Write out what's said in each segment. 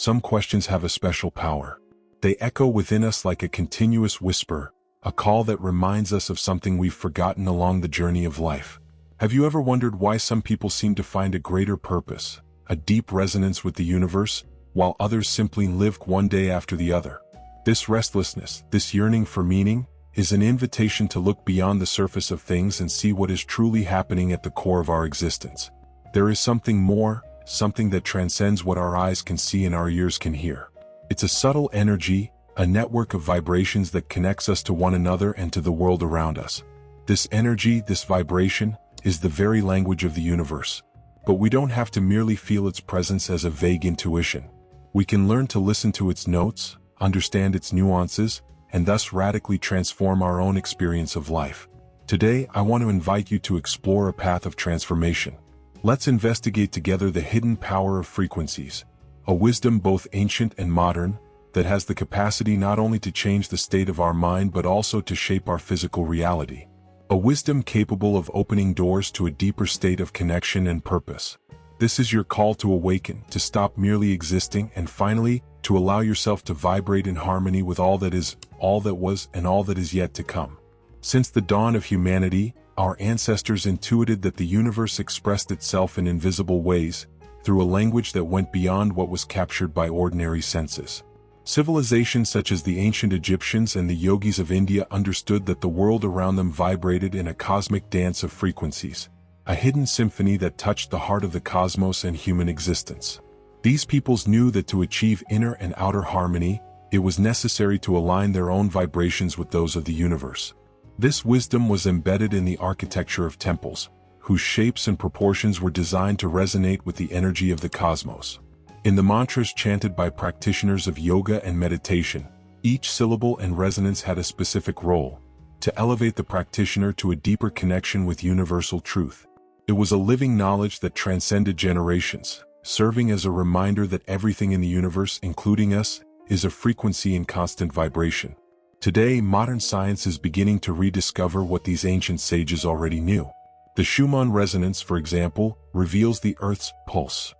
some questions have a special power. They echo within us like a continuous whisper, a call that reminds us of something we've forgotten along the journey of life. Have you ever wondered why some people seem to find a greater purpose, a deep resonance with the universe, while others simply live one day after the other? This restlessness, this yearning for meaning, is an invitation to look beyond the surface of things and see what is truly happening at the core of our existence. There is something more, something that transcends what our eyes can see and our ears can hear. It's a subtle energy, a network of vibrations that connects us to one another and to the world around us. This energy, this vibration, is the very language of the universe. But we don't have to merely feel its presence as a vague intuition. We can learn to listen to its notes, understand its nuances, and thus radically transform our own experience of life. Today, I want to invite you to explore a path of transformation. Let's investigate together the hidden power of frequencies, a wisdom both ancient and modern, that has the capacity not only to change the state of our mind but also to shape our physical reality. A wisdom capable of opening doors to a deeper state of connection and purpose. This is your call to awaken, to stop merely existing, and finally, to allow yourself to vibrate in harmony with all that is, all that was, and all that is yet to come. Since the dawn of humanity, our ancestors intuited that the universe expressed itself in invisible ways, through a language that went beyond what was captured by ordinary senses. Civilizations such as the ancient Egyptians and the yogis of India understood that the world around them vibrated in a cosmic dance of frequencies, a hidden symphony that touched the heart of the cosmos and human existence. These peoples knew that to achieve inner and outer harmony, it was necessary to align their own vibrations with those of the universe. This wisdom was embedded in the architecture of temples, whose shapes and proportions were designed to resonate with the energy of the cosmos. In the mantras chanted by practitioners of yoga and meditation, each syllable and resonance had a specific role, to elevate the practitioner to a deeper connection with universal truth. It was a living knowledge that transcended generations, serving as a reminder that everything in the universe, including us, is a frequency in constant vibration. Today, modern science is beginning to rediscover what these ancient sages already knew. The Schumann resonance, for example, reveals the Earth's pulse,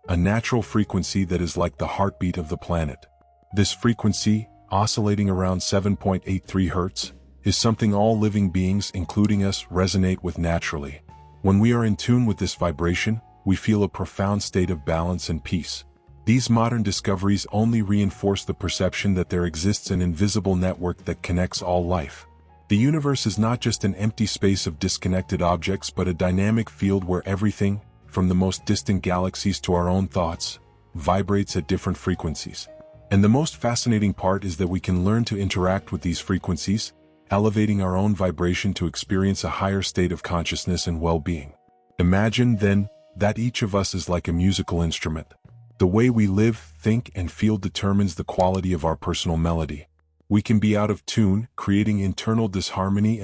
a natural frequency that is like the heartbeat of the planet. This frequency, oscillating around 7.83 Hz, is something all living beings, including us, resonate with naturally. When we are in tune with this vibration, we feel a profound state of balance and peace. These modern discoveries only reinforce the perception that there exists an invisible network that connects all life. The universe is not just an empty space of disconnected objects but a dynamic field where everything, from the most distant galaxies to our own thoughts, vibrates at different frequencies. And the most fascinating part is that we can learn to interact with these frequencies, elevating our own vibration to experience a higher state of consciousness and well-being. Imagine, then, that each of us is like a musical instrument. The way we live, think, and feel determines the quality of our personal melody. We can be out of tune, creating internal disharmony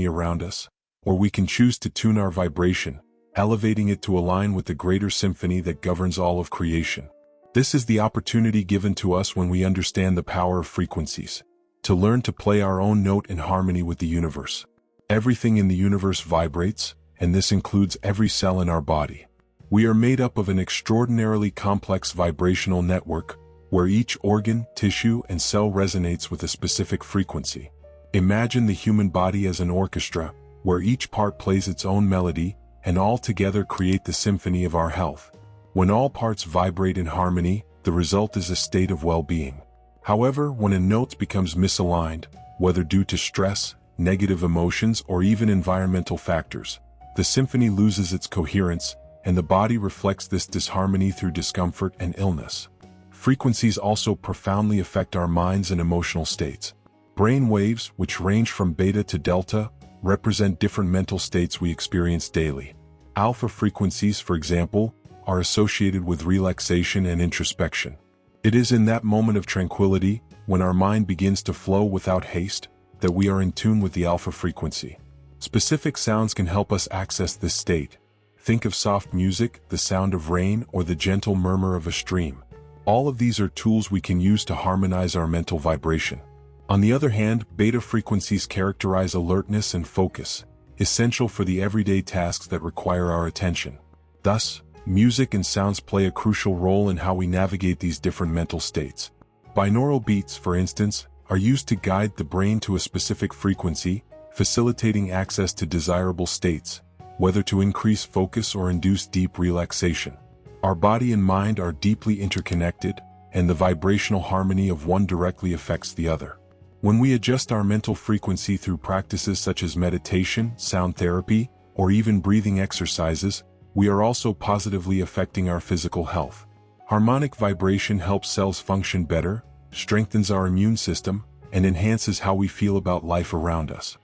around us, or we can choose to tune our vibration, elevating it to align with the greater symphony that governs all of creation. This is the opportunity given to us when we understand the power of frequencies, to learn to play our own note in harmony with the universe. Everything in the universe vibrates, and this includes every cell in our body. We are made up of an extraordinarily complex vibrational network, where each organ, tissue, and cell resonates with a specific frequency. Imagine the human body as an orchestra, where each part plays its own melody, and all together create the symphony of our health. When all parts vibrate in harmony, the result is a state of well-being. However, when a note becomes misaligned, whether due to stress, negative emotions, or even environmental factors, the symphony loses its coherence, and the body reflects this disharmony through discomfort and illness. Frequencies also profoundly affect our minds and emotional states. Brain waves, which range from beta to delta, represent different mental states we experience daily. Alpha frequencies, for example, are associated with relaxation and introspection. It is in that moment of tranquility, when our mind begins to flow without haste, that we are in tune with the alpha frequency. Specific sounds can help us access this state. Think of soft music, the sound of rain, or the gentle murmur of a stream. All of these are tools we can use to harmonize our mental vibration. On the other hand, beta frequencies characterize alertness and focus, essential for the everyday tasks that require our attention. Thus, music and sounds play a crucial role in how we navigate these different mental states. Binaural beats, for instance, are used to guide the brain to a specific frequency, facilitating access to desirable states, whether to increase focus or induce deep relaxation. Our body and mind are deeply interconnected, and the vibrational harmony of one directly affects the other. When we adjust our mental frequency through practices such as meditation, sound therapy, or even breathing exercises, we are also positively affecting our physical health. Harmonic vibration helps cells function better, strengthens our immune system, and enhances how we feel about life around us.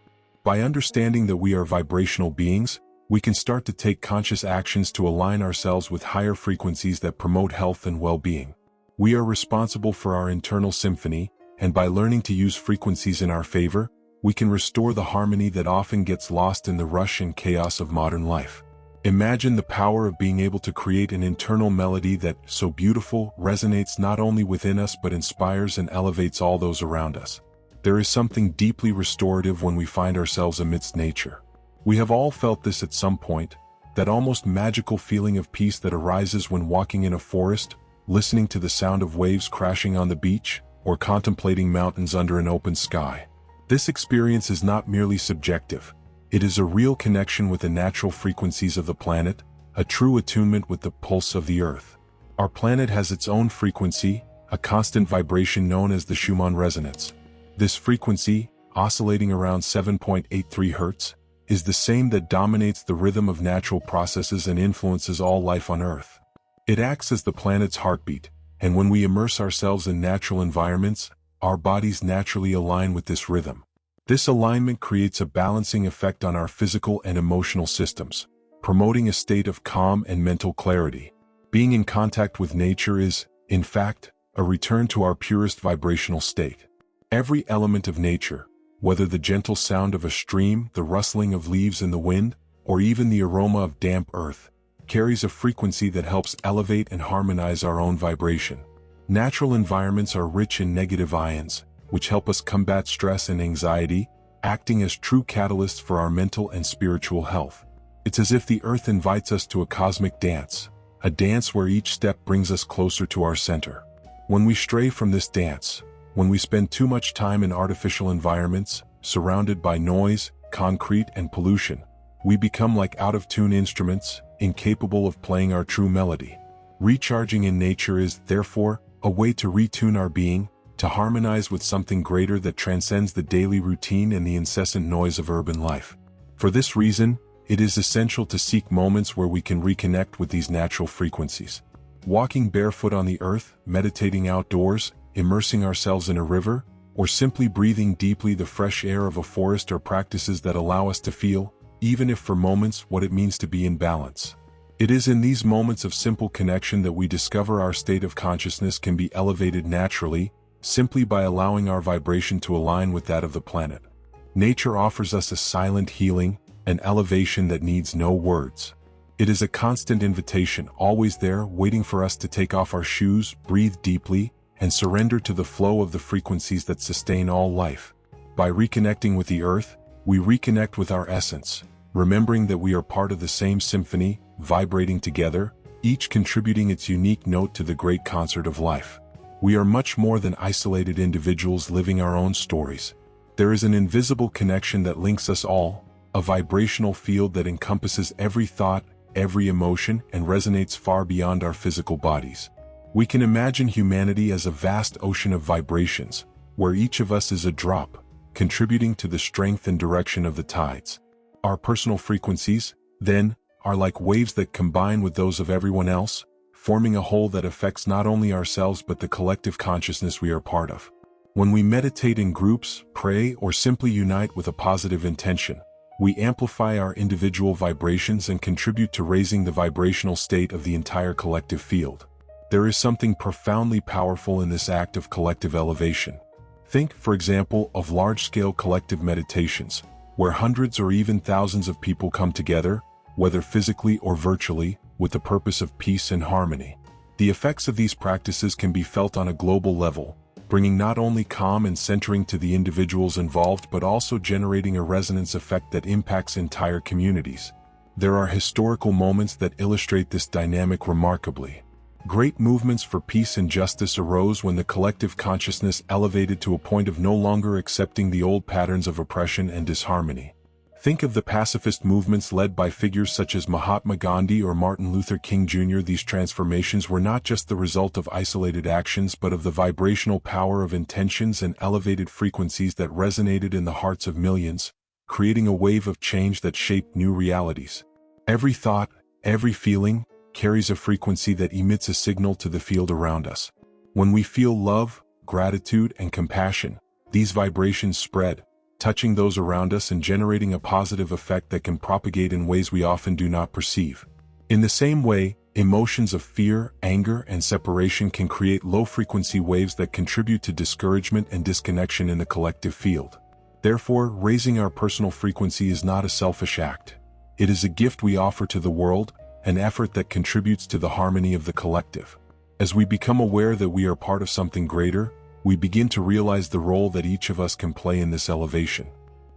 By understanding that we are vibrational beings, we can start to take conscious actions to align ourselves with higher frequencies that promote health and well-being. We are responsible for our internal symphony, and by learning to use frequencies in our favor, we can restore the harmony that often gets lost in the rush and chaos of modern life. Imagine the power of being able to create an internal melody that, so beautiful, resonates not only within us but inspires and elevates all those around us. There is something deeply restorative when we find ourselves amidst nature. We have all felt this at some point, that almost magical feeling of peace that arises when walking in a forest, listening to the sound of waves crashing on the beach, or contemplating mountains under an open sky. This experience is not merely subjective. It is a real connection with the natural frequencies of the planet, a true attunement with the pulse of the earth. Our planet has its own frequency, a constant vibration known as the Schumann resonance. This frequency, oscillating around 7.83 Hz, is the same that dominates the rhythm of natural processes and influences all life on Earth. It acts as the planet's heartbeat, and when we immerse ourselves in natural environments, our bodies naturally align with this rhythm. This alignment creates a balancing effect on our physical and emotional systems, promoting a state of calm and mental clarity. Being in contact with nature is, in fact, a return to our purest vibrational state. Every element of nature, whether the gentle sound of a stream, the rustling of leaves in the wind, or even the aroma of damp earth, carries a frequency that helps elevate and harmonize our own vibration. Natural environments are rich in negative ions, which help us combat stress and anxiety, acting as true catalysts for our mental and spiritual health. It's as if the earth invites us to a cosmic dance, a dance where each step brings us closer to our center. When we stray from this dance, when we spend too much time in artificial environments, surrounded by noise, concrete, and pollution, we become like out-of-tune instruments, incapable of playing our true melody. Recharging in nature is, therefore, a way to retune our being, to harmonize with something greater that transcends the daily routine and the incessant noise of urban life. For this reason, it is essential to seek moments where we can reconnect with these natural frequencies. Walking barefoot on the earth, meditating outdoors, immersing ourselves in a river, or simply breathing deeply the fresh air of a forest are practices that allow us to feel, even if for moments, what it means to be in balance. It is in these moments of simple connection that we discover our state of consciousness can be elevated naturally, simply by allowing our vibration to align with that of the planet. Nature offers us a silent healing, an elevation that needs no words. It is a constant invitation, always there, waiting for us to take off our shoes, breathe deeply, and surrender to the flow of the frequencies that sustain all life. By reconnecting with the earth, we reconnect with our essence, remembering that we are part of the same symphony, vibrating together, each contributing its unique note to the great concert of life. We are much more than isolated individuals living our own stories. There is an invisible connection that links us all, a vibrational field that encompasses every thought, every emotion, and resonates far beyond our physical bodies. We can imagine humanity as a vast ocean of vibrations, where each of us is a drop, contributing to the strength and direction of the tides. Our personal frequencies, then, are like waves that combine with those of everyone else, forming a whole that affects not only ourselves but the collective consciousness we are part of. When we meditate in groups, pray, or simply unite with a positive intention, we amplify our individual vibrations and contribute to raising the vibrational state of the entire collective field. There is something profoundly powerful in this act of collective elevation. Think, for example, of large-scale collective meditations, where hundreds or even thousands of people come together, whether physically or virtually, with the purpose of peace and harmony. The effects of these practices can be felt on a global level, bringing not only calm and centering to the individuals involved but also generating a resonance effect that impacts entire communities. There are historical moments that illustrate this dynamic remarkably. Great movements for peace and justice arose when the collective consciousness elevated to a point of no longer accepting the old patterns of oppression and disharmony. Think of the pacifist movements led by figures such as Mahatma Gandhi or Martin Luther King Jr. These transformations were not just the result of isolated actions but of the vibrational power of intentions and elevated frequencies that resonated in the hearts of millions, creating a wave of change that shaped new realities. Every thought, every feeling, carries a frequency that emits a signal to the field around us. When we feel love, gratitude, and compassion, these vibrations spread, touching those around us and generating a positive effect that can propagate in ways we often do not perceive. In the same way, emotions of fear, anger, and separation can create low-frequency waves that contribute to discouragement and disconnection in the collective field. Therefore, raising our personal frequency is not a selfish act. It is a gift we offer to the world, an effort that contributes to the harmony of the collective. As we become aware that we are part of something greater, we begin to realize the role that each of us can play in this elevation.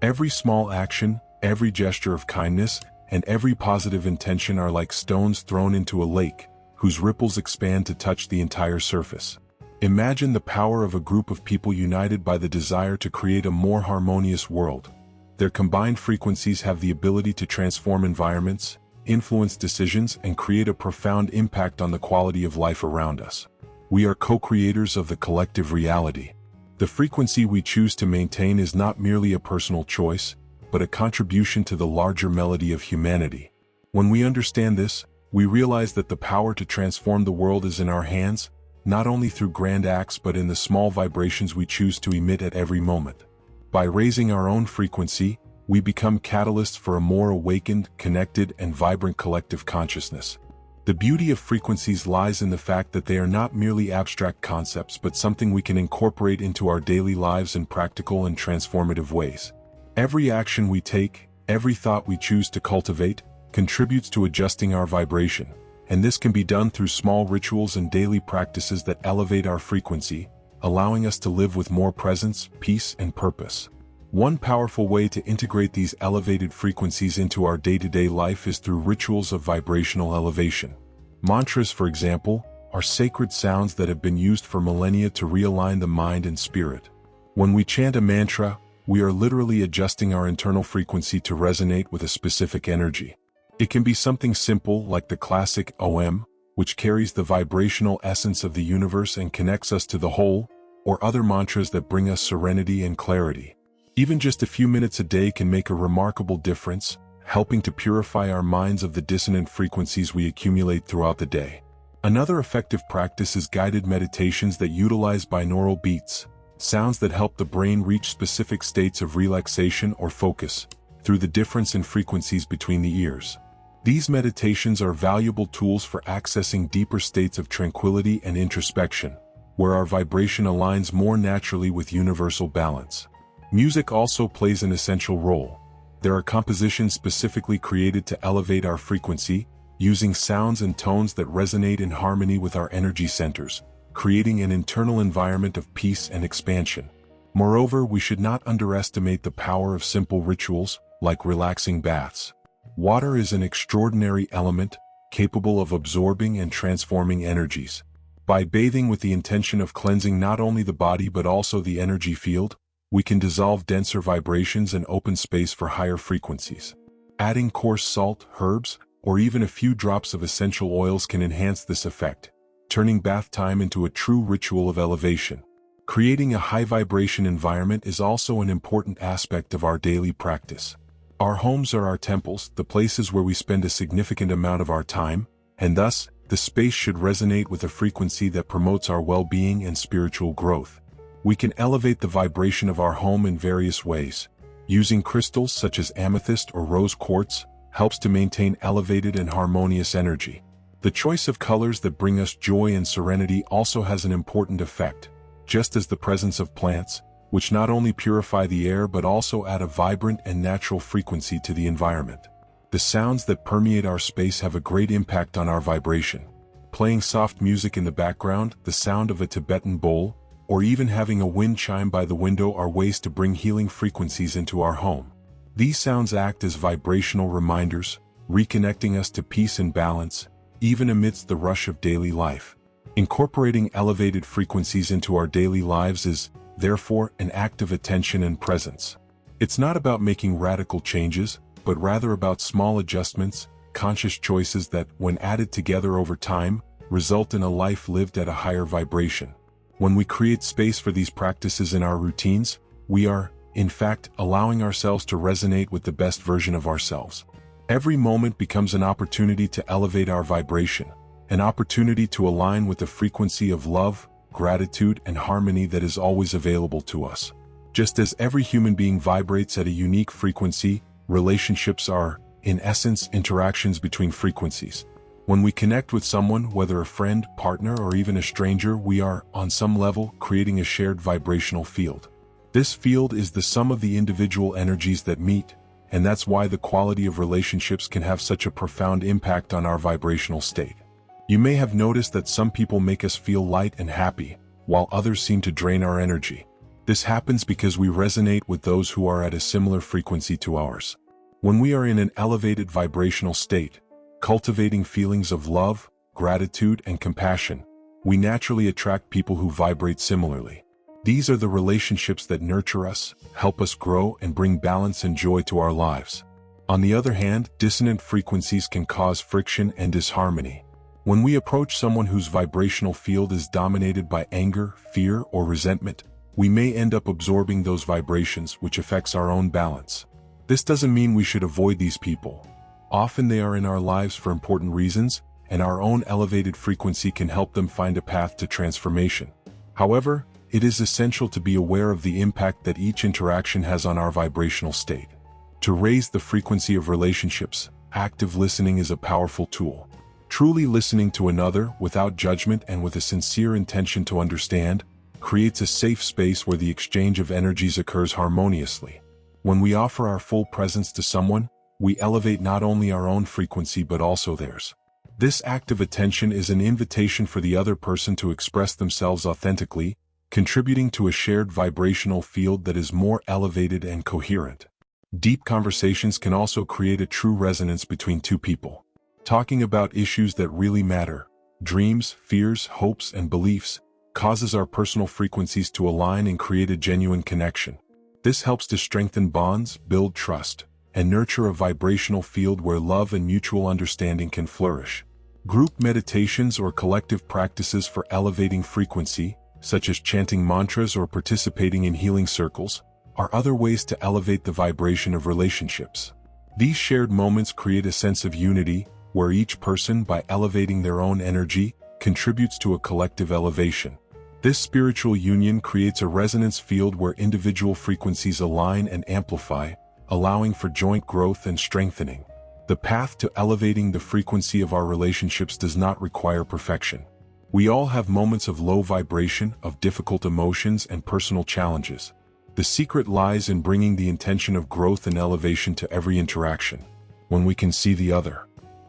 Every small action, every gesture of kindness, and every positive intention are like stones thrown into a lake, whose ripples expand to touch the entire surface. Imagine the power of a group of people united by the desire to create a more harmonious world. Their combined frequencies have the ability to transform environments, influence decisions, and create a profound impact on the quality of life around us. We are co-creators of the collective reality. The frequency we choose to maintain is not merely a personal choice, but a contribution to the larger melody of humanity. When we understand this, we realize that the power to transform the world is in our hands, not only through grand acts but in the small vibrations we choose to emit at every moment. By raising our own frequency, we become catalysts for a more awakened, connected, and vibrant collective consciousness. The beauty of frequencies lies in the fact that they are not merely abstract concepts but something we can incorporate into our daily lives in practical and transformative ways. Every action we take, every thought we choose to cultivate, contributes to adjusting our vibration, and this can be done through small rituals and daily practices that elevate our frequency, allowing us to live with more presence, peace, and purpose. One powerful way to integrate these elevated frequencies into our day-to-day life is through rituals of vibrational elevation. Mantras, for example, are sacred sounds that have been used for millennia to realign the mind and spirit. When we chant a mantra, we are literally adjusting our internal frequency to resonate with a specific energy. It can be something simple like the classic Om, which carries the vibrational essence of the universe and connects us to the whole, or other mantras that bring us serenity and clarity. Even just a few minutes a day can make a remarkable difference, helping to purify our minds of the dissonant frequencies we accumulate throughout the day. Another effective practice is guided meditations that utilize binaural beats, sounds that help the brain reach specific states of relaxation or focus, through the difference in frequencies between the ears. These meditations are valuable tools for accessing deeper states of tranquility and introspection, where our vibration aligns more naturally with universal balance. Music also plays an essential role. There are compositions specifically created to elevate our frequency, using sounds and tones that resonate in harmony with our energy centers, creating an internal environment of peace and expansion. Moreover, we should not underestimate the power of simple rituals, like relaxing baths. Water is an extraordinary element, capable of absorbing and transforming energies. By bathing with the intention of cleansing not only the body but also the energy field, we can dissolve denser vibrations and open space for higher frequencies. Adding coarse salt, herbs, or even a few drops of essential oils can enhance this effect, turning bath time into a true ritual of elevation. Creating a high-vibration environment is also an important aspect of our daily practice. Our homes are our temples, the places where we spend a significant amount of our time, and thus, the space should resonate with a frequency that promotes our well-being and spiritual growth. We can elevate the vibration of our home in various ways. Using crystals such as amethyst or rose quartz helps to maintain elevated and harmonious energy. The choice of colors that bring us joy and serenity also has an important effect, just as the presence of plants, which not only purify the air but also add a vibrant and natural frequency to the environment. The sounds that permeate our space have a great impact on our vibration. Playing soft music in the background, the sound of a Tibetan bowl, or even having a wind chime by the window are ways to bring healing frequencies into our home. These sounds act as vibrational reminders, reconnecting us to peace and balance, even amidst the rush of daily life. Incorporating elevated frequencies into our daily lives is, therefore, an act of attention and presence. It's not about making radical changes, but rather about small adjustments, conscious choices that, when added together over time, result in a life lived at a higher vibration. When we create space for these practices in our routines, we are, in fact, allowing ourselves to resonate with the best version of ourselves. Every moment becomes an opportunity to elevate our vibration, an opportunity to align with the frequency of love, gratitude, and harmony that is always available to us. Just as every human being vibrates at a unique frequency, relationships are, in essence, interactions between frequencies. When we connect with someone, whether a friend, partner, or even a stranger, we are, on some level, creating a shared vibrational field. This field is the sum of the individual energies that meet, and that's why the quality of relationships can have such a profound impact on our vibrational state. You may have noticed that some people make us feel light and happy, while others seem to drain our energy. This happens because we resonate with those who are at a similar frequency to ours. When we are in an elevated vibrational state, cultivating feelings of love, gratitude, and compassion, we naturally attract people who vibrate similarly. These are the relationships that nurture us, help us grow, and bring balance and joy to our lives. On the other hand, dissonant frequencies can cause friction and disharmony. When we approach someone whose vibrational field is dominated by anger, fear, or resentment, we may end up absorbing those vibrations, which affects our own balance. This doesn't mean we should avoid these people. Often they are in our lives for important reasons, and our own elevated frequency can help them find a path to transformation. However, it is essential to be aware of the impact that each interaction has on our vibrational state. To raise the frequency of relationships, active listening is a powerful tool. Truly listening to another, without judgment and with a sincere intention to understand, creates a safe space where the exchange of energies occurs harmoniously. When we offer our full presence to someone, we elevate not only our own frequency but also theirs. This act of attention is an invitation for the other person to express themselves authentically, contributing to a shared vibrational field that is more elevated and coherent. Deep conversations can also create a true resonance between two people. Talking about issues that really matter, dreams, fears, hopes, and beliefs, causes our personal frequencies to align and create a genuine connection. This helps to strengthen bonds, build trust, and nurture a vibrational field where love and mutual understanding can flourish. Group meditations or collective practices for elevating frequency, such as chanting mantras or participating in healing circles, are other ways to elevate the vibration of relationships. These shared moments create a sense of unity, where each person, by elevating their own energy, contributes to a collective elevation. This spiritual union creates a resonance field where individual frequencies align and amplify, allowing for joint growth and strengthening. The path to elevating the frequency of our relationships does not require perfection. We all have moments of low vibration, of difficult emotions, and personal challenges. The secret lies in bringing the intention of growth and elevation to every interaction. When we can see the other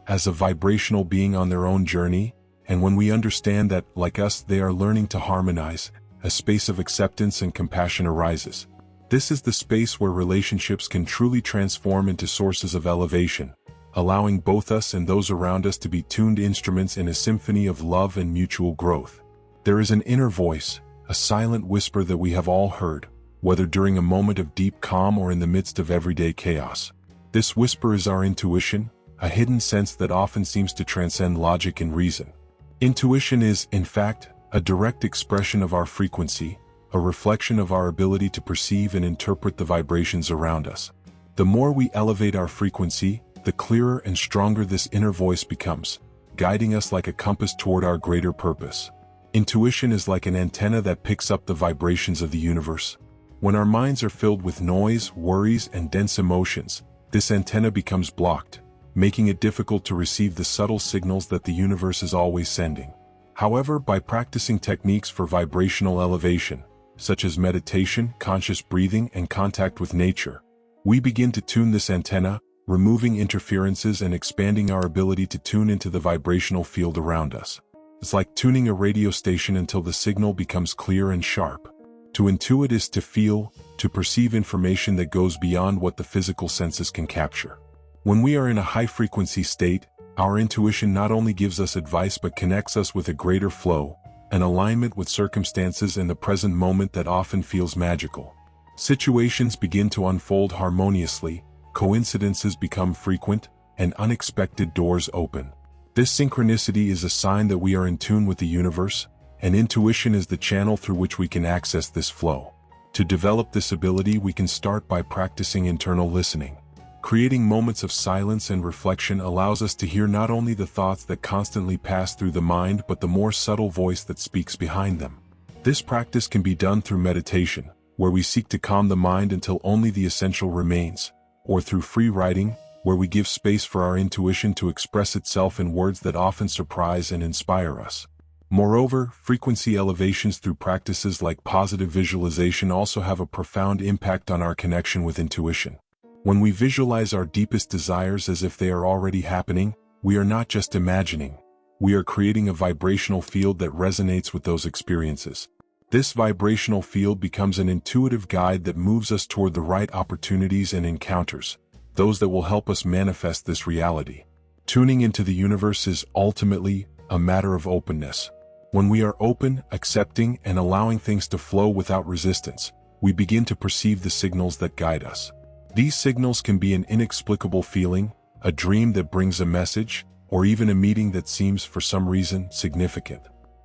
as a vibrational being on their own journey, and when we understand that, like us, they are learning to harmonize, a space of acceptance and compassion arises. This is the space where relationships can truly transform into sources of elevation, allowing both us and those around us to be tuned instruments in a symphony of love and mutual growth. There is an inner voice, a silent whisper that we have all heard, whether during a moment of deep calm or in the midst of everyday chaos. This whisper is our intuition, a hidden sense that often seems to transcend logic and reason. Intuition is, in fact, a direct expression of our frequency, a reflection of our ability to perceive and interpret the vibrations around us. The more we elevate our frequency, the clearer and stronger this inner voice becomes, guiding us like a compass toward our greater purpose. Intuition is like an antenna that picks up the vibrations of the universe. When our minds are filled with noise, worries, and dense emotions, this antenna becomes blocked, making it difficult to receive the subtle signals that the universe is always sending. However, by practicing techniques for vibrational elevation, such as meditation, conscious breathing, and contact with nature, we begin to tune this antenna, removing interferences and expanding our ability to tune into the vibrational field around us. It's like tuning a radio station until the signal becomes clear and sharp. To intuit is to feel, to perceive information that goes beyond what the physical senses can capture. When we are in a high-frequency state, our intuition not only gives us advice but connects us with a greater flow, an alignment with circumstances in the present moment that often feels magical. Situations begin to unfold harmoniously, coincidences become frequent, and unexpected doors open. This synchronicity is a sign that we are in tune with the universe, and intuition is the channel through which we can access this flow. To develop this ability, we can start by practicing internal listening. Creating moments of silence and reflection allows us to hear not only the thoughts that constantly pass through the mind but the more subtle voice that speaks behind them. This practice can be done through meditation, where we seek to calm the mind until only the essential remains, or through free writing, where we give space for our intuition to express itself in words that often surprise and inspire us. Moreover, frequency elevations through practices like positive visualization also have a profound impact on our connection with intuition. When we visualize our deepest desires as if they are already happening, we are not just imagining. We are creating a vibrational field that resonates with those experiences. This vibrational field becomes an intuitive guide that moves us toward the right opportunities and encounters, those that will help us manifest this reality. Tuning into the universe is ultimately a matter of openness. When we are open, accepting, and allowing things to flow without resistance, we begin to perceive the signals that guide us. These signals can be an inexplicable feeling, a dream that brings a message, or even a meeting that seems, for some reason, significant.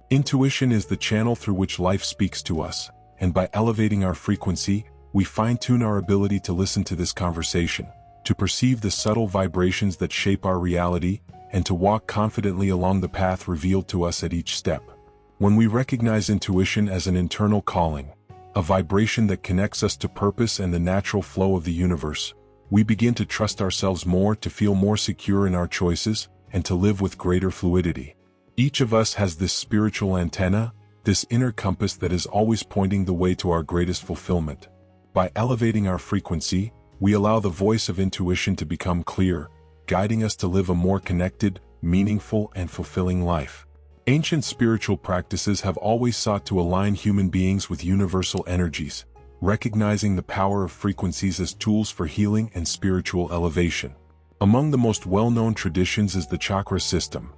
Intuition is the channel through which life speaks to us, and by elevating our frequency, we fine-tune our ability to listen to this conversation, to perceive the subtle vibrations that shape our reality, and to walk confidently along the path revealed to us at each step. When we recognize intuition as an internal calling, a vibration that connects us to purpose and the natural flow of the universe, we begin to trust ourselves more, to feel more secure in our choices, and to live with greater fluidity. Each of us has this spiritual antenna, this inner compass that is always pointing the way to our greatest fulfillment. By elevating our frequency, we allow the voice of intuition to become clear, guiding us to live a more connected, meaningful, and fulfilling life. Ancient spiritual practices have always sought to align human beings with universal energies, recognizing the power of frequencies as tools for healing and spiritual elevation. Among the most well-known traditions is the chakra system,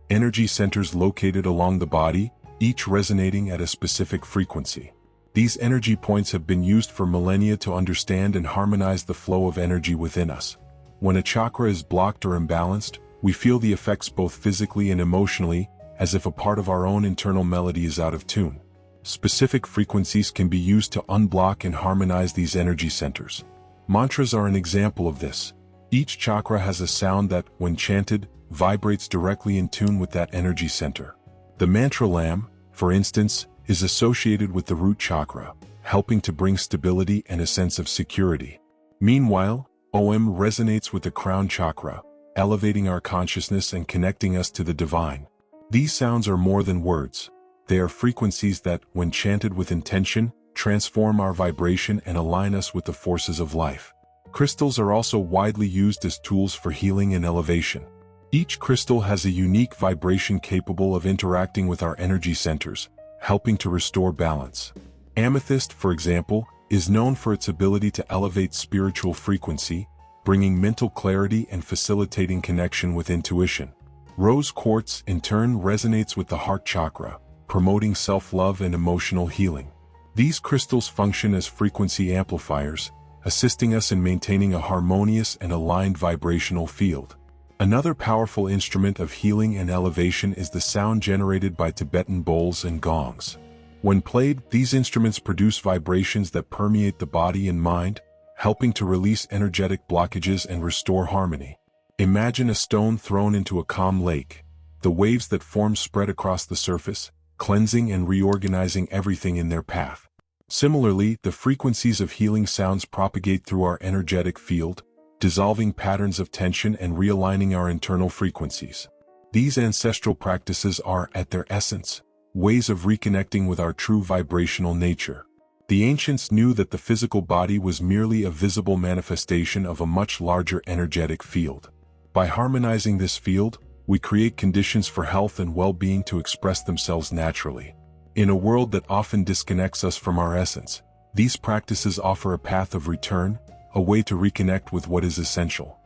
energy centers located along the body, each resonating at a specific frequency. These energy points have been used for millennia to understand and harmonize the flow of energy within us. When a chakra is blocked or imbalanced, we feel the effects both physically and emotionally, as if a part of our own internal melody is out of tune. Specific frequencies can be used to unblock and harmonize these energy centers. Mantras are an example of this. Each chakra has a sound that, when chanted, vibrates directly in tune with that energy center. The mantra Lam, for instance, is associated with the root chakra, helping to bring stability and a sense of security. Meanwhile, Om resonates with the crown chakra, elevating our consciousness and connecting us to the divine. These sounds are more than words. They are frequencies that, when chanted with intention, transform our vibration and align us with the forces of life. Crystals are also widely used as tools for healing and elevation. Each crystal has a unique vibration capable of interacting with our energy centers, helping to restore balance. Amethyst, for example, is known for its ability to elevate spiritual frequency, bringing mental clarity and facilitating connection with intuition. Rose quartz, in turn, resonates with the heart chakra, promoting self-love and emotional healing. These crystals function as frequency amplifiers, assisting us in maintaining a harmonious and aligned vibrational field. Another powerful instrument of healing and elevation is the sound generated by Tibetan bowls and gongs. When played, these instruments produce vibrations that permeate the body and mind, helping to release energetic blockages and restore harmony. Imagine a stone thrown into a calm lake. The waves that form spread across the surface, cleansing and reorganizing everything in their path. Similarly, the frequencies of healing sounds propagate through our energetic field, dissolving patterns of tension and realigning our internal frequencies. These ancestral practices are, at their essence, ways of reconnecting with our true vibrational nature. The ancients knew that the physical body was merely a visible manifestation of a much larger energetic field. By harmonizing this field, we create conditions for health and well-being to express themselves naturally. In a world that often disconnects us from our essence, these practices offer a path of return, a way to reconnect with what is essential.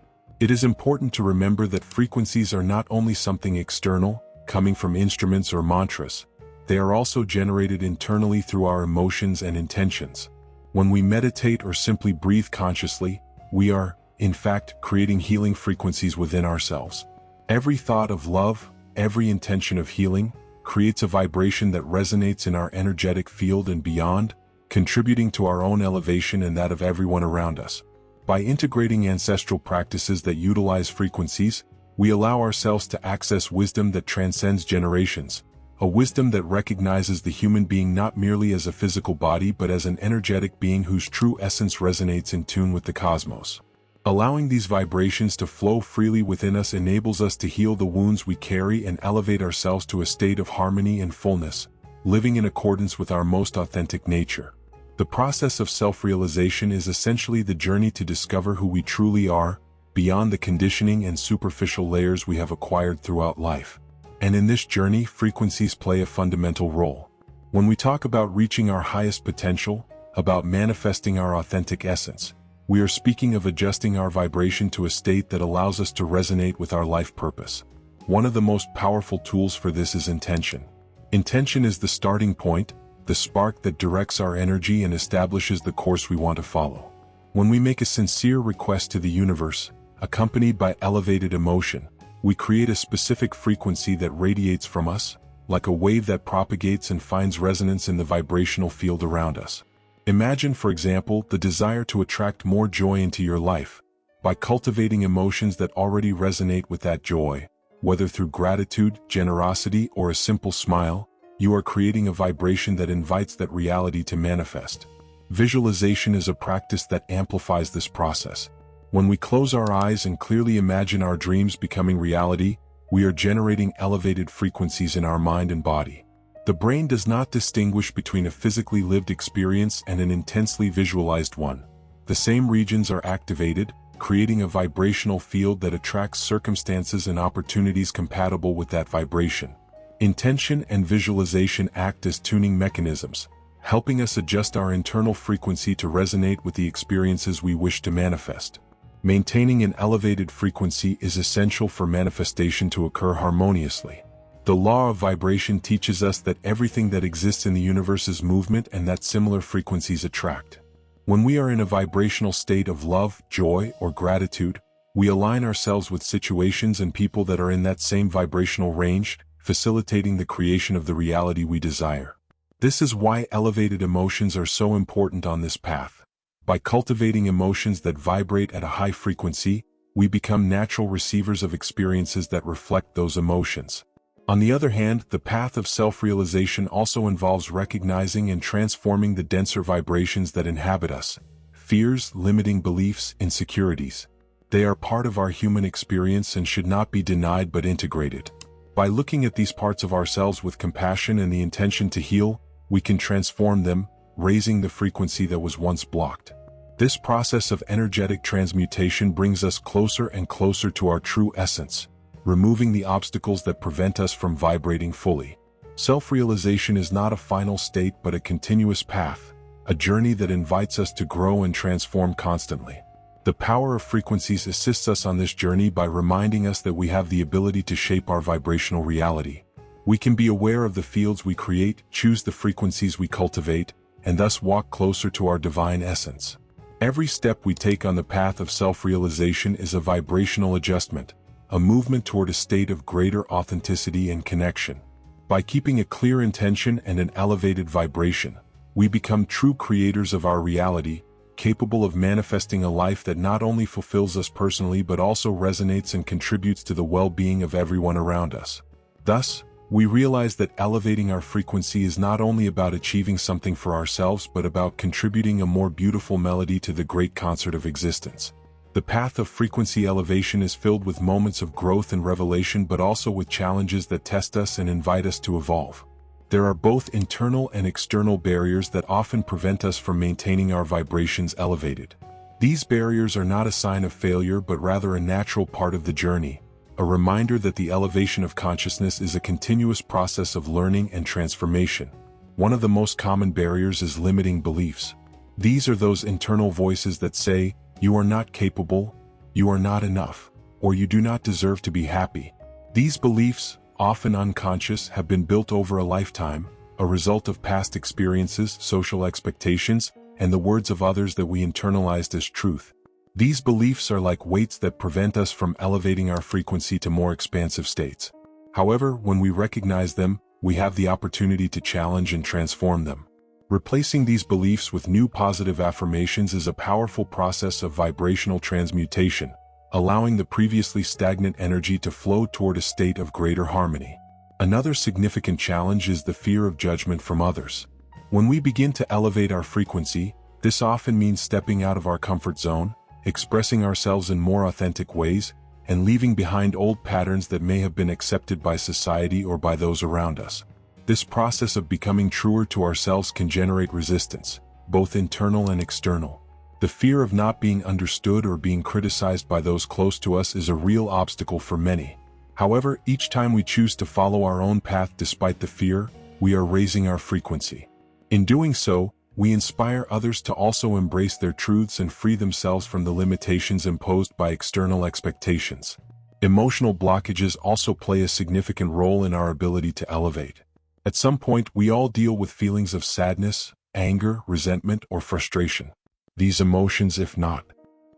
It is important to remember that frequencies are not only something external, coming from instruments or mantras. They are also generated internally through our emotions and intentions. When we meditate or simply breathe consciously, we are, in fact, creating healing frequencies within ourselves. Every thought of love, every intention of healing, creates a vibration that resonates in our energetic field and beyond, contributing to our own elevation and that of everyone around us. By integrating ancestral practices that utilize frequencies, we allow ourselves to access wisdom that transcends generations, a wisdom that recognizes the human being not merely as a physical body but as an energetic being whose true essence resonates in tune with the cosmos. Allowing these vibrations to flow freely within us enables us to heal the wounds we carry and elevate ourselves to a state of harmony and fullness, living in accordance with our most authentic nature. The process of self-realization is essentially the journey to discover who we truly are, beyond the conditioning and superficial layers we have acquired throughout life. And in this journey, frequencies play a fundamental role. When we talk about reaching our highest potential, about manifesting our authentic essence, we are speaking of adjusting our vibration to a state that allows us to resonate with our life purpose. One of the most powerful tools for this is intention. Intention is the starting point, the spark that directs our energy and establishes the course we want to follow. When we make a sincere request to the universe, accompanied by elevated emotion, we create a specific frequency that radiates from us, like a wave that propagates and finds resonance in the vibrational field around us. Imagine, for example, the desire to attract more joy into your life. By cultivating emotions that already resonate with that joy, whether through gratitude, generosity, or a simple smile, you are creating a vibration that invites that reality to manifest. Visualization is a practice that amplifies this process. When we close our eyes and clearly imagine our dreams becoming reality, we are generating elevated frequencies in our mind and body. The brain does not distinguish between a physically lived experience and an intensely visualized one. The same regions are activated, creating a vibrational field that attracts circumstances and opportunities compatible with that vibration. Intention and visualization act as tuning mechanisms, helping us adjust our internal frequency to resonate with the experiences we wish to manifest. Maintaining an elevated frequency is essential for manifestation to occur harmoniously. The law of vibration teaches us that everything that exists in the universe is movement and that similar frequencies attract. When we are in a vibrational state of love, joy, or gratitude, we align ourselves with situations and people that are in that same vibrational range, facilitating the creation of the reality we desire. This is why elevated emotions are so important on this path. By cultivating emotions that vibrate at a high frequency, we become natural receivers of experiences that reflect those emotions. On the other hand, the path of self-realization also involves recognizing and transforming the denser vibrations that inhabit us: fears, limiting beliefs, insecurities. They are part of our human experience and should not be denied but integrated. By looking at these parts of ourselves with compassion and the intention to heal, we can transform them, raising the frequency that was once blocked. This process of energetic transmutation brings us closer and closer to our true essence, removing the obstacles that prevent us from vibrating fully. Self-realization is not a final state but a continuous path, a journey that invites us to grow and transform constantly. The power of frequencies assists us on this journey by reminding us that we have the ability to shape our vibrational reality. We can be aware of the fields we create, choose the frequencies we cultivate, and thus walk closer to our divine essence. Every step we take on the path of self-realization is a vibrational adjustment, a movement toward a state of greater authenticity and connection. By keeping a clear intention and an elevated vibration, we become true creators of our reality, capable of manifesting a life that not only fulfills us personally but also resonates and contributes to the well-being of everyone around us. Thus, we realize that elevating our frequency is not only about achieving something for ourselves but about contributing a more beautiful melody to the great concert of existence. The path of frequency elevation is filled with moments of growth and revelation but also with challenges that test us and invite us to evolve. There are both internal and external barriers that often prevent us from maintaining our vibrations elevated. These barriers are not a sign of failure but rather a natural part of the journey, a reminder that the elevation of consciousness is a continuous process of learning and transformation. One of the most common barriers is limiting beliefs. These are those internal voices that say, "You are not capable, you are not enough." or you do not deserve to be happy. These beliefs, often unconscious, have been built over a lifetime, a result of past experiences, social expectations, and the words of others that we internalized as truth. These beliefs are like weights that prevent us from elevating our frequency to more expansive states. However, when we recognize them, we have the opportunity to challenge and transform them. Replacing these beliefs with new positive affirmations is a powerful process of vibrational transmutation, allowing the previously stagnant energy to flow toward a state of greater harmony. Another significant challenge is the fear of judgment from others. When we begin to elevate our frequency, this often means stepping out of our comfort zone, expressing ourselves in more authentic ways, and leaving behind old patterns that may have been accepted by society or by those around us. This process of becoming truer to ourselves can generate resistance, both internal and external. The fear of not being understood or being criticized by those close to us is a real obstacle for many. However, each time we choose to follow our own path despite the fear, we are raising our frequency. In doing so, we inspire others to also embrace their truths and free themselves from the limitations imposed by external expectations. Emotional blockages also play a significant role in our ability to elevate. At some point, we all deal with feelings of sadness, anger, resentment, or frustration. These emotions, if not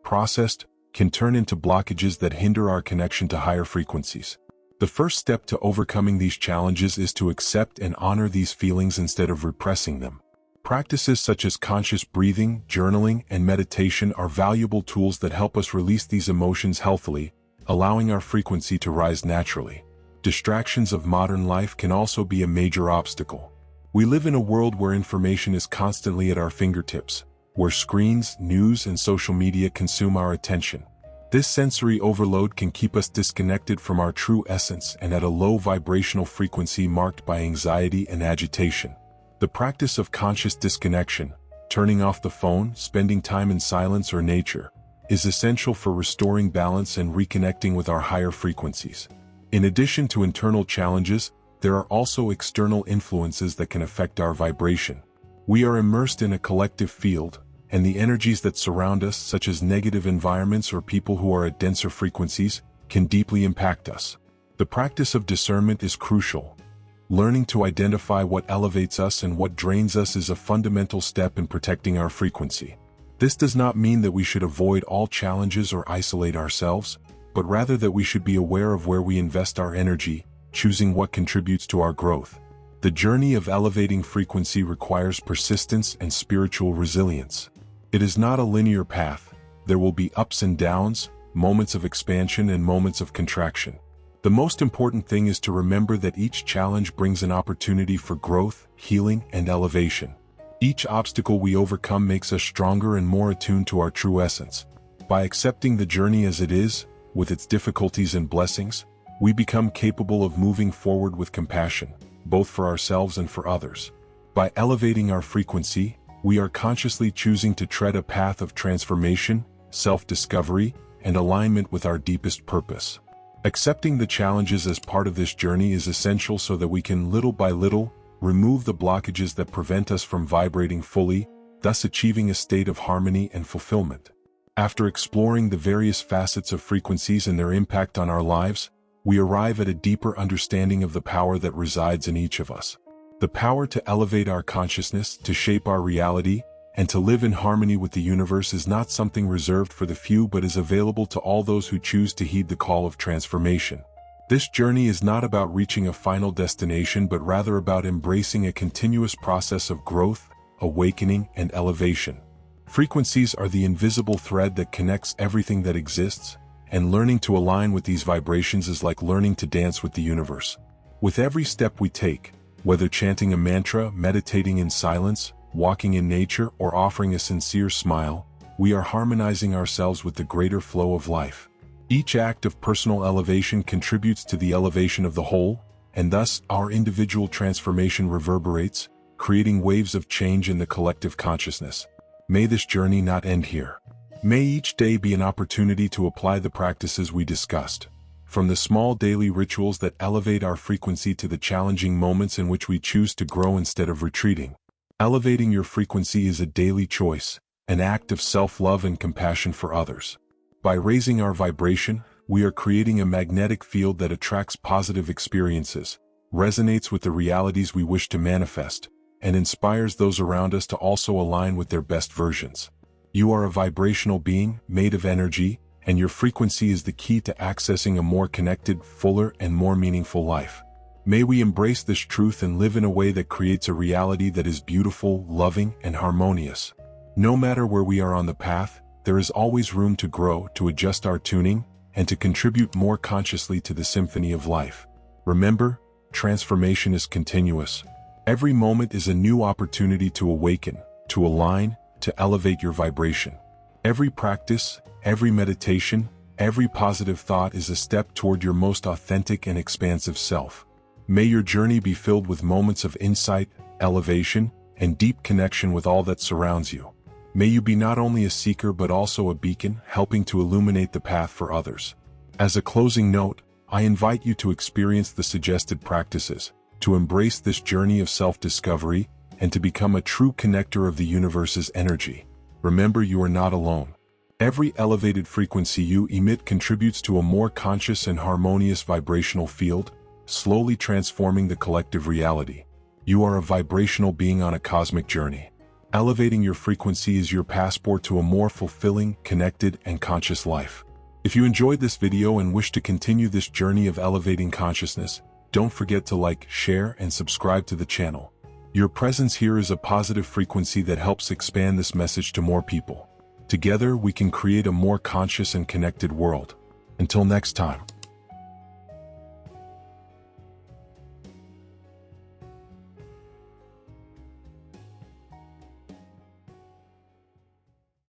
processed, can turn into blockages that hinder our connection to higher frequencies. The first step to overcoming these challenges is to accept and honor these feelings instead of repressing them. Practices such as conscious breathing, journaling, and meditation are valuable tools that help us release these emotions healthily, allowing our frequency to rise naturally. Distractions of modern life can also be a major obstacle. We live in a world where information is constantly at our fingertips, where screens, news, and social media consume our attention. This sensory overload can keep us disconnected from our true essence and at a low vibrational frequency marked by anxiety and agitation. The practice of conscious disconnection, turning off the phone, spending time in silence or nature, is essential for restoring balance and reconnecting with our higher frequencies. In addition to internal challenges, there are also external influences that can affect our vibration. We are immersed in a collective field, and the energies that surround us, such as negative environments or people who are at denser frequencies, can deeply impact us. The practice of discernment is crucial. Learning to identify what elevates us and what drains us is a fundamental step in protecting our frequency. This does not mean that we should avoid all challenges or isolate ourselves, but rather that we should be aware of where we invest our energy, choosing what contributes to our growth. The journey of elevating frequency requires persistence and spiritual resilience. It is not a linear path. There will be ups and downs, moments of expansion and moments of contraction. The most important thing is to remember that each challenge brings an opportunity for growth, healing, and elevation. Each obstacle we overcome makes us stronger and more attuned to our true essence. By accepting the journey as it is, with its difficulties and blessings, we become capable of moving forward with compassion, both for ourselves and for others. By elevating our frequency, we are consciously choosing to tread a path of transformation, self-discovery, and alignment with our deepest purpose. Accepting the challenges as part of this journey is essential so that we can, little by little, remove the blockages that prevent us from vibrating fully, thus achieving a state of harmony and fulfillment. After exploring the various facets of frequencies and their impact on our lives, we arrive at a deeper understanding of the power that resides in each of us. The power to elevate our consciousness, to shape our reality, and to live in harmony with the universe is not something reserved for the few but is available to all those who choose to heed the call of transformation. This journey is not about reaching a final destination but rather about embracing a continuous process of growth, awakening, and elevation. Frequencies are the invisible thread that connects everything that exists, and learning to align with these vibrations is like learning to dance with the universe. With every step we take, whether chanting a mantra, meditating in silence, walking in nature, or offering a sincere smile, we are harmonizing ourselves with the greater flow of life. Each act of personal elevation contributes to the elevation of the whole, and thus our individual transformation reverberates, creating waves of change in the collective consciousness. May this journey not end here. May each day be an opportunity to apply the practices we discussed. From the small daily rituals that elevate our frequency to the challenging moments in which we choose to grow instead of retreating. Elevating your frequency is a daily choice, an act of self-love and compassion for others. By raising our vibration, we are creating a magnetic field that attracts positive experiences, resonates with the realities we wish to manifest, and inspires those around us to also align with their best versions. You are a vibrational being, made of energy, and your frequency is the key to accessing a more connected, fuller, and more meaningful life. May we embrace this truth and live in a way that creates a reality that is beautiful, loving, and harmonious. No matter where we are on the path, there is always room to grow, to adjust our tuning, and to contribute more consciously to the symphony of life. Remember, transformation is continuous. Every moment is a new opportunity to awaken, to align, to elevate your vibration. Every practice, every meditation, every positive thought is a step toward your most authentic and expansive self. May your journey be filled with moments of insight, elevation, and deep connection with all that surrounds you. May you be not only a seeker but also a beacon, helping to illuminate the path for others. As a closing note, I invite you to experience the suggested practices, to embrace this journey of self-discovery, and to become a true connector of the universe's energy. Remember, you are not alone. Every elevated frequency you emit contributes to a more conscious and harmonious vibrational field, slowly transforming the collective reality. You are a vibrational being on a cosmic journey. Elevating your frequency is your passport to a more fulfilling, connected, and conscious life. If you enjoyed this video and wish to continue this journey of elevating consciousness, don't forget to like, share, and subscribe to the channel. Your presence here is a positive frequency that helps expand this message to more people. Together, we can create a more conscious and connected world. Until next time.